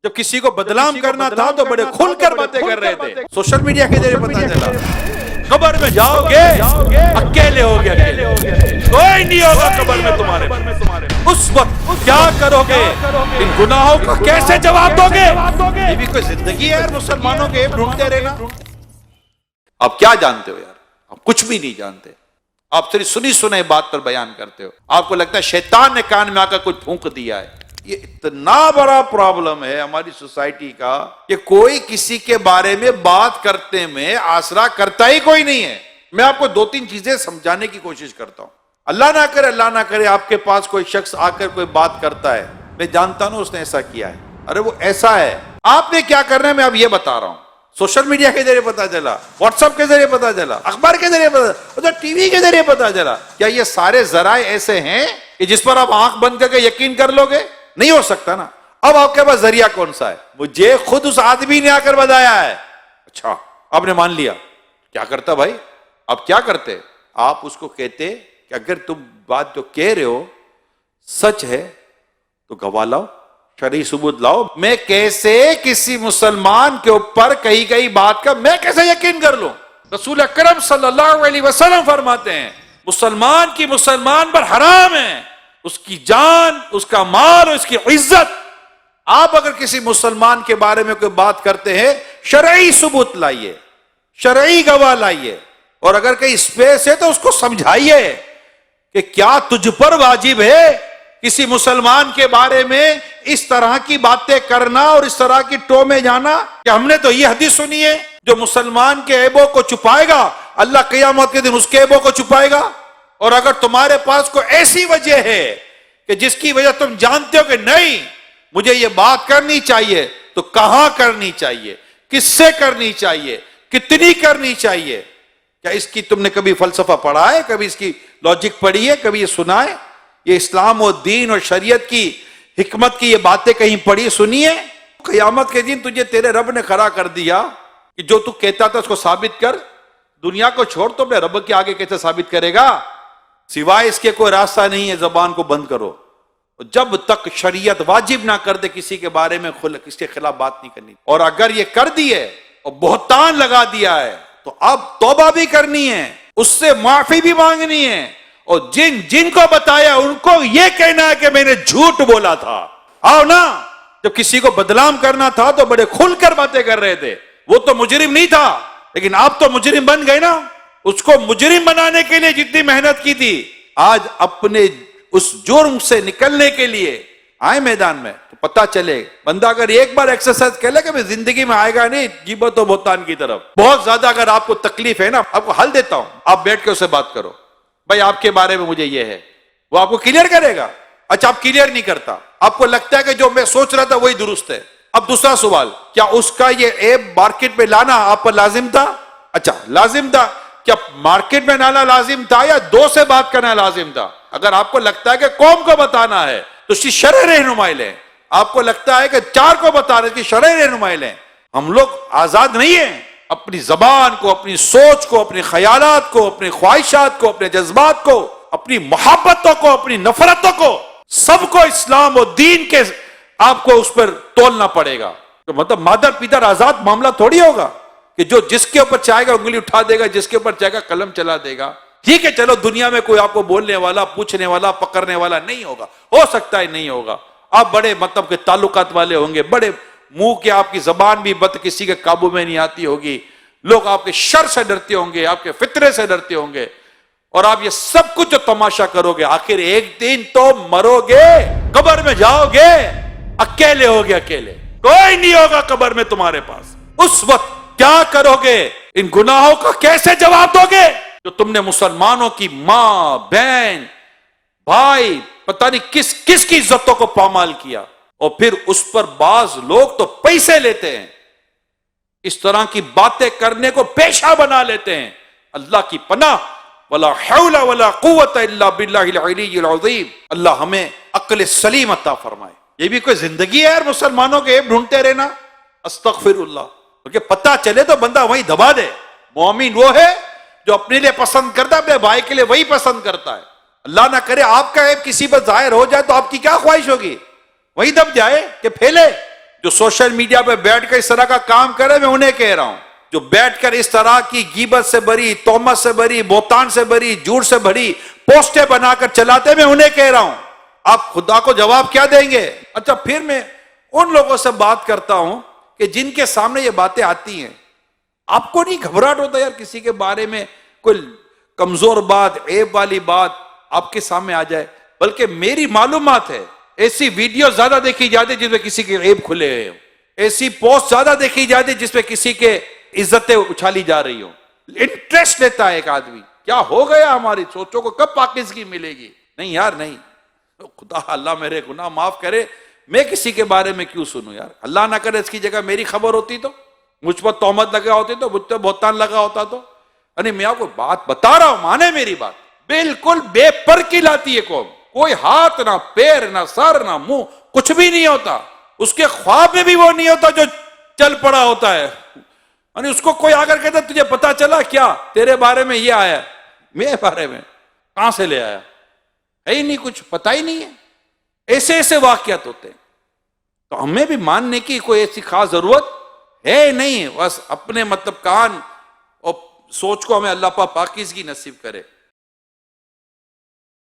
جب کسی کو بدنام کرنا تھا تو بڑے کھل کر باتیں کر رہے تھے. سوشل میڈیا کے ذریعے پتا چلا قبر میں جاؤ گے اکیلے ہو گے, کوئی نہیں ہوگا قبر میں تمہارے. اس وقت کیا کرو گے؟ ان گناہوں کا کیسے جواب دو گے؟ یہ بھی کوئی زندگی ہے یار مسلمانوں کے ڈھونڈتے رہنا. آپ کیا جانتے ہو یار؟ آپ کچھ بھی نہیں جانتے. آپ صرف سنی سنے بات پر بیان کرتے ہو. آپ کو لگتا ہے شیطان نے کان میں آ کر کچھ پھونک دیا ہے. یہ اتنا بڑا پرابلم ہے ہماری سوسائٹی کا کہ کوئی کسی کے بارے میں بات کرتے میں آسرا کرتا ہی کوئی نہیں ہے. میں آپ کو دو تین چیزیں سمجھانے کی کوشش کرتا ہوں. اللہ نہ کرے آپ کے پاس کوئی شخص آ کر کوئی بات کرتا ہے, میں جانتا ہوں اس نے ایسا کیا ہے, ارے وہ ایسا ہے, آپ نے کیا کرنا ہے میں اب یہ بتا رہا ہوں. سوشل میڈیا کے ذریعے پتا چلا, واٹس ایپ کے ذریعے پتا چلا, اخبار کے ذریعے پتا چلا, ٹی وی کے ذریعے پتا چلا. کیا یہ سارے ذرائع ایسے ہیں کہ جس پر آپ آنکھ بند کر کے یقین کر لو گے؟ نہیں ہو سکتا نا. اب آپ کے پاس ذریعہ کون سا ہے؟ مجھے خود اس آدمی نے آ کر بتایا ہے. اچھا آپ نے مان لیا. کیا کرتا بھائی؟ آپ کیا کرتے؟ آپ اس کو کہتے کہ اگر تم بات جو کہہ رہے ہو سچ ہے تو گواہ لاؤ, شرعی ثبوت لاؤ. میں کیسے کسی مسلمان کے اوپر کہی گئی بات کا میں کیسے یقین کر لوں؟ رسول اکرم صلی اللہ علیہ وسلم فرماتے ہیں مسلمان کی مسلمان پر حرام ہے, اس کی جان, اس کا مال اور اس کی عزت. آپ اگر کسی مسلمان کے بارے میں کوئی بات کرتے ہیں شرعی ثبوت لائیے, شرعی گواہ لائیے, اور اگر کہیں اسپیس ہے تو اس کو سمجھائیے کہ کیا تجھ پر واجب ہے کسی مسلمان کے بارے میں اس طرح کی باتیں کرنا اور اس طرح کی ٹو میں جانا. کہ ہم نے تو یہ حدیث سنی ہے جو مسلمان کے عیبوں کو چھپائے گا اللہ قیامت کے دن اس کے عیبوں کو چھپائے گا. اور اگر تمہارے پاس کوئی ایسی وجہ ہے کہ جس کی وجہ تم جانتے ہو کہ نہیں مجھے یہ بات کرنی چاہیے, تو کہاں کرنی چاہیے, کس سے کرنی چاہیے, کتنی کرنی چاہیے؟ کیا اس کی تم نے کبھی فلسفہ پڑھا ہے؟ کبھی اس کی لاجک پڑھی ہے؟ کبھی یہ سنا ہے؟ یہ اسلام و دین اور شریعت کی حکمت کی یہ باتیں کہیں پڑھی سنی ہے؟ قیامت کے دن تجھے تیرے رب نے کھڑا کر دیا کہ جو تو کہتا تھا اس کو ثابت کر. دنیا کو چھوڑ تو اپنے رب کے آگے کیسے ثابت کرے گا؟ سوائے اس کے کوئی راستہ نہیں ہے, زبان کو بند کرو. جب تک شریعت واجب نہ کر دے کسی کے بارے میں کس کے خلاف بات نہیں کرنی. اور اگر یہ کر دی ہے اور بہتان لگا دیا ہے تو اب توبہ بھی کرنی ہے, اس سے معافی بھی مانگنی ہے, اور جن کو بتایا ان کو یہ کہنا ہے کہ میں نے جھوٹ بولا تھا. آؤ نا, جب کسی کو بدنام کرنا تھا تو بڑے کھل کر باتیں کر رہے تھے. وہ تو مجرم نہیں تھا, لیکن آپ تو مجرم بن گئے نا. اس کو مجرم بنانے کے لیے جتنی محنت کی تھی, آج اپنے اس جرم سے نکلنے کے لیے آئے میدان میں تو پتا چلے. بندہ اگر ایک بار ایکسرسائز کر لے کہ میں زندگی میں آئے گا نہیں غیبت و بہتان کی طرف. بہت زیادہ اگر آپ کو تکلیف ہے نا, آپ کو حل دیتا ہوں, آپ بیٹھ کے اسے بات کرو. بھائی آپ کے بارے میں مجھے یہ ہے, وہ آپ کو کلیئر کرے گا. اچھا آپ کلیئر نہیں کرتا, آپ کو لگتا ہے کہ جو میں سوچ رہا تھا وہی درست ہے. اب دوسرا سوال, کیا اس کا یہ ایپ مارکیٹ میں لانا آپ پر لازم تھا؟ اچھا لازم تھا. کیا مارکیٹ میں لانا لازم تھا یا دو سے بات کرنا لازم تھا؟ اگر آپ کو لگتا ہے کہ قوم کو بتانا ہے تو اس کی شرعی رہنمائی لیں. آپ کو لگتا ہے کہ چار کو بتانا ہے, اس کی شرعی رہنمائی لیں. ہم لوگ آزاد نہیں ہیں. اپنی زبان کو, اپنی سوچ کو, اپنے خیالات کو, اپنے خواہشات کو, اپنے جذبات کو, اپنی محبتوں کو, اپنی نفرتوں کو, سب کو اسلام و دین کے آپ کو اس پر تولنا پڑے گا. تو مطلب مادر پیدر آزاد معاملہ تھوڑی ہوگا کہ جو جس کے اوپر چاہے گا انگلی اٹھا دے گا, جس کے اوپر چاہے گا قلم چلا دے گا. ٹھیک ہے چلو دنیا میں کوئی آپ کو بولنے والا, پوچھنے والا, پکڑنے والا نہیں ہوگا, ہو سکتا ہے نہیں ہوگا. آپ بڑے مطلب کے تعلقات والے ہوں گے, بڑے منہ کے, آپ کی زبان بھی بد کسی کے قابو میں نہیں آتی ہوگی, لوگ آپ کے شر سے ڈرتے ہوں گے, آپ کے فطرے سے ڈرتے ہوں گے, اور آپ یہ سب کچھ جو تماشا کرو گے آخر ایک دن تو مرو گے, قبر میں جاؤ گے اکیلے ہوگے, اکیلے, کوئی نہیں ہوگا قبر میں تمہارے پاس. اس وقت کیا کرو گے؟ ان گناہوں کا کیسے جواب دو گے جو تم نے مسلمانوں کی ماں, بہن, بھائی, پتہ نہیں کس کس کی عزتوں کو پامال کیا. اور پھر اس پر بعض لوگ تو پیسے لیتے ہیں, اس طرح کی باتیں کرنے کو پیشہ بنا لیتے ہیں. اللہ کی پناہ, ولا حول ولا قوت الا باللہ العلی العظیم. اللہ ہمیں عقل سلیم عطا فرمائے. یہ بھی کوئی زندگی ہے یار مسلمانوں کے عیب ڈھونڈتے رہنا. استغفر اللہ. کیونکہ پتہ چلے تو بندہ وہیں دبا دے. مومن وہ ہے جو اپنے لیے پسند کرتا ہے, اپنے بھائی کے لیے وہی پسند کرتا ہے. اللہ نہ کرے آپ کا عیب کسی پر ظاہر ہو جائے تو آپ کی کیا خواہش ہوگی؟ وہی دب جائے کہ پھیلے. جو سوشل میڈیا پہ بیٹھ کر اس طرح کا کام کرے، میں انہیں کہہ رہا ہوں، جو بیٹھ کر اس طرح کی غیبت سے بھری، تہمت سے بھری، بہتان سے بھری، جھوٹ سے بھری پوسٹیں بنا کر چلاتے، میں انہیں کہہ رہا ہوں آپ خدا کو جواب کیا دیں گے؟ اچھا پھر میں ان لوگوں سے بات کرتا ہوں کہ جن کے سامنے یہ باتیں آتی ہیں، آپ کو نہیں گھبراہٹ ہوتا یار کسی کے بارے میں کوئی کمزور بات، عیب والی بات آپ کے سامنے آ جائے؟ بلکہ میری معلومات ہے ایسی ویڈیو زیادہ دیکھی جاتی جس میں کسی کے عیب کھلے ہوئے ہوں، ایسی پوسٹ زیادہ دیکھی جاتی جس میں کسی کے عزتیں اچھالی جا رہی ہوں۔ انٹرسٹ لیتا ہے ایک آدمی، کیا ہو گیا ہماری سوچوں کو، کب پاکیزگی ملے گی؟ نہیں یار نہیں، خدا اللہ میرے گناہ معاف کرے، میں کسی کے بارے میں کیوں سنوں یار؟ اللہ نہ کرے اس کی جگہ میری خبر ہوتی تو، مجھ پر تہمت لگا ہوتی تو، مجھ پر بہتان لگا ہوتا تو، یعنی میں آپ کو بات بتا رہا ہوں، مانے میری بات، بالکل بے پر کی لاتی ہے قوم، کوئی ہاتھ نہ پیر نہ سر نہ منہ، کچھ بھی نہیں ہوتا، اس کے خواب میں بھی وہ نہیں ہوتا جو چل پڑا ہوتا ہے، یعنی اس کو کوئی آ کر کہتا تجھے پتا چلا کیا تیرے بارے میں یہ آیا؟ میرے بارے میں کہاں سے لے آیا؟ ہے ہی نہیں، کچھ پتا ہی نہیں ہے۔ ایسے ایسے واقعات ہوتے ہیں، تو ہمیں بھی ماننے کی کوئی ایسی خاص ضرورت ہے نہیں، بس اپنے مطلب کان اور سوچ کو ہمیں اللہ پاک پاکیزگی نصیب کرے۔